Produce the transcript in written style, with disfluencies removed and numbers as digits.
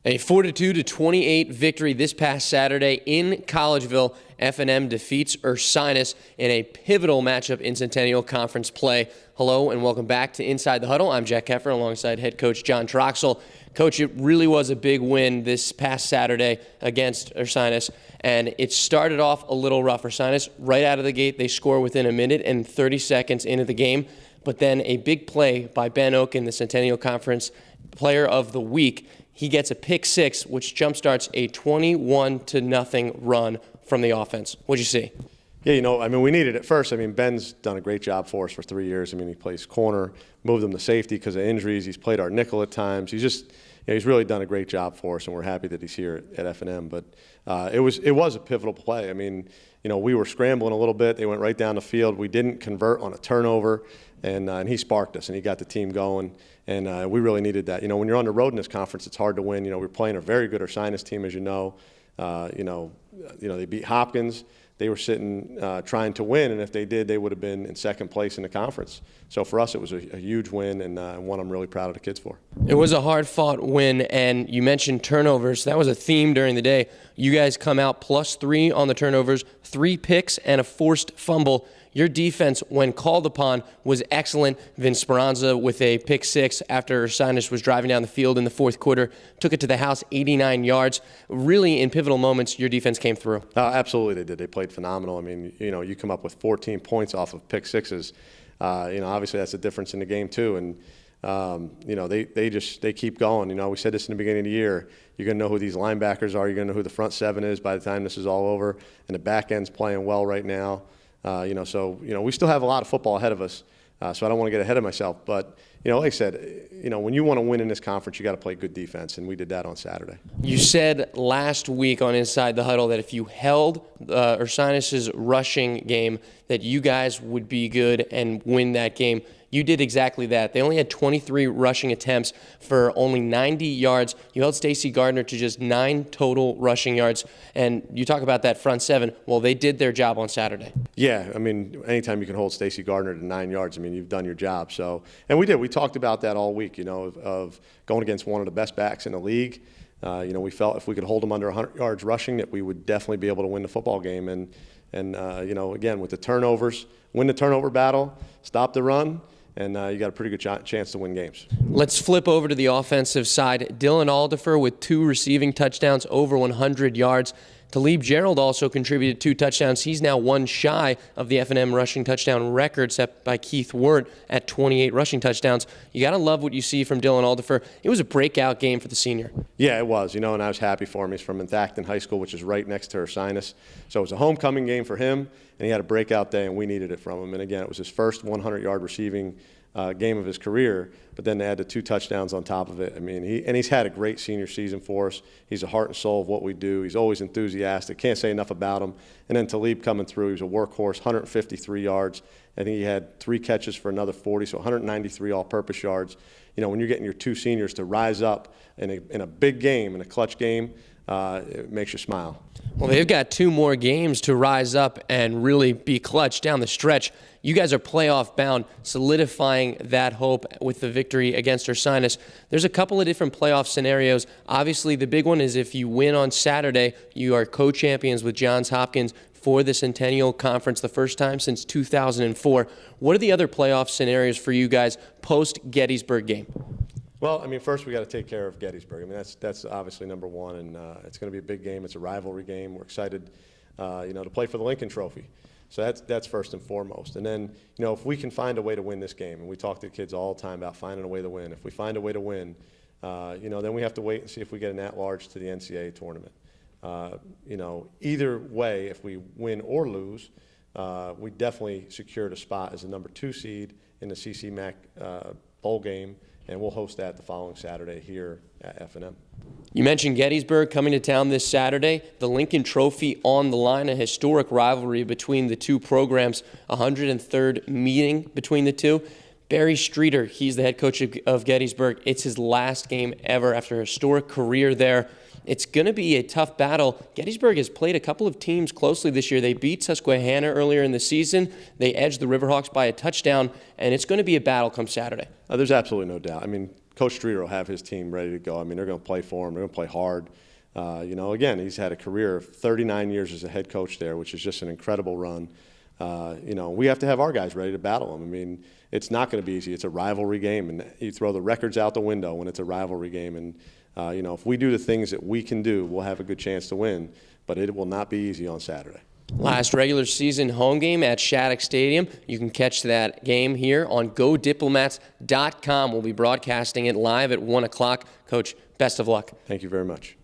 A 42-28 victory this past Saturday in Collegeville. F&M defeats Ursinus in a pivotal matchup in Centennial Conference play. Hello and welcome back to Inside the Huddle. I'm Jack Keffer alongside head coach John Troxell. Coach, it really was a big win this past Saturday against Ursinus, and it started off a little rough. Ursinus, right out of the gate, they score within a minute and 30 seconds into the game, but then a big play by Ben Oken, the Centennial Conference Player of the Week. He gets a pick six, which jumpstarts a 21-0 run from the offense. What'd you see? Yeah, we needed it first. Ben's done a great job for us for 3 years. He plays corner, moved him to safety because of injuries. He's played our nickel at times. He's really done a great job for us, and we're happy that he's here at F&M. But it was a pivotal play. We were scrambling a little bit. They went right down the field. We didn't convert on a turnover, and he sparked us, and he got the team going. And we really needed that. When you're on the road in this conference, it's hard to win. We're playing a very good Ursinus team, as you know. They beat Hopkins. They were sitting trying to win, and if they did, they would have been in second place in the conference. So for us, it was a huge win, and one I'm really proud of the kids for. It was a hard-fought win, and you mentioned turnovers. That was a theme during the day. You guys come out +3 on the turnovers, 3 picks, and a forced fumble. Your defense, when called upon, was excellent. Vince Speranza with a pick six after Ursinus was driving down the field in the fourth quarter, took it to the house, 89 yards. Really, in pivotal moments, your defense came through. Absolutely, they did. They played phenomenal. You come up with 14 points off of pick sixes. Obviously that's a difference in the game too. And they keep going. We said this in the beginning of the year. You're going to know who these linebackers are. You're going to know who the front seven is by the time this is all over. And the back end's playing well right now. We still have a lot of football ahead of us, so I don't want to get ahead of myself. But, like I said, when you want to win in this conference, you got to play good defense, and we did that on Saturday. You said last week on Inside the Huddle that if you held Ursinus' rushing game, that you guys would be good and win that game. You did exactly that. They only had 23 rushing attempts for only 90 yards. You held Stacy Gardner to just 9 total rushing yards. And you talk about that front seven. Well, they did their job on Saturday. Yeah, anytime you can hold Stacy Gardner to 9 yards, you've done your job. So, and we did. We talked about that all week, of going against one of the best backs in the league. We felt if we could hold them under 100 yards rushing, that we would definitely be able to win the football game. And again, with the turnovers, win the turnover battle, stop the run, and you got a pretty good chance to win games. Let's flip over to the offensive side. Dylan Aldifer with 2 receiving touchdowns, over 100 yards. Talib Gerald also contributed 2 touchdowns. He's now 1 shy of the F&M rushing touchdown record set by Keith Wirt at 28 rushing touchdowns. You got to love what you see from Dylan Aldifer. It was a breakout game for the senior. Yeah, it was, and I was happy for him. He's from Thacton High School, which is right next to Ursinus. So it was a homecoming game for him, and he had a breakout day, and we needed it from him. And again, it was his first 100-yard receiving game of his career, but then they add the 2 touchdowns on top of it. He's had a great senior season for us. He's the heart and soul of what we do. He's always enthusiastic. Can't say enough about him. And then Talib coming through, he was a workhorse, 153 yards. I think he had 3 catches for another 40, so 193 all-purpose yards. When you're getting your 2 seniors to rise up in a big game, in a clutch game, it makes you smile. Well, they've got 2 more games to rise up and really be clutch down the stretch. You guys are playoff bound, solidifying that hope with the victory against Ursinus. There's a couple of different playoff scenarios. Obviously, the big one is if you win on Saturday, you are co-champions with Johns Hopkins for the Centennial Conference, the first time since 2004. What are the other playoff scenarios for you guys post-Gettysburg game? Well, first we got to take care of Gettysburg. That's obviously number one, and it's going to be a big game. It's a rivalry game. We're excited, to play for the Lincoln Trophy. So that's first and foremost. And then, if we can find a way to win this game, and we talk to the kids all the time about finding a way to win. If we find a way to win, then we have to wait and see if we get an at-large to the NCAA tournament. Either way, if we win or lose, we definitely secured a spot as the number 2 seed in the CC-MAC bowl game, and we'll host that the following Saturday here at F&M. You mentioned Gettysburg coming to town this Saturday. The Lincoln Trophy on the line, a historic rivalry between the 2 programs, 103rd meeting between the 2. Barry Streeter, he's the head coach of Gettysburg. It's his last game ever after a historic career there. it's going to be a tough battle. Gettysburg has played a couple of teams closely this year. They beat Susquehanna earlier in the season. They edged the Riverhawks by a touchdown, and it's going to be a battle come Saturday. There's absolutely no doubt. I mean, Coach Streeter will have his team ready to go. I mean, they're going to play for him. They're going to play hard. Again, he's had a career of 39 years as a head coach there, which is just an incredible run. We have to have our guys ready to battle them. I mean, it's not going to be easy. It's a rivalry game, and you throw the records out the window when it's a rivalry game. And, if we do the things that we can do, we'll have a good chance to win. But it will not be easy on Saturday. Last regular season home game at Shattuck Stadium. You can catch that game here on GoDiplomats.com. We'll be broadcasting it live at 1 o'clock. Coach, best of luck. Thank you very much.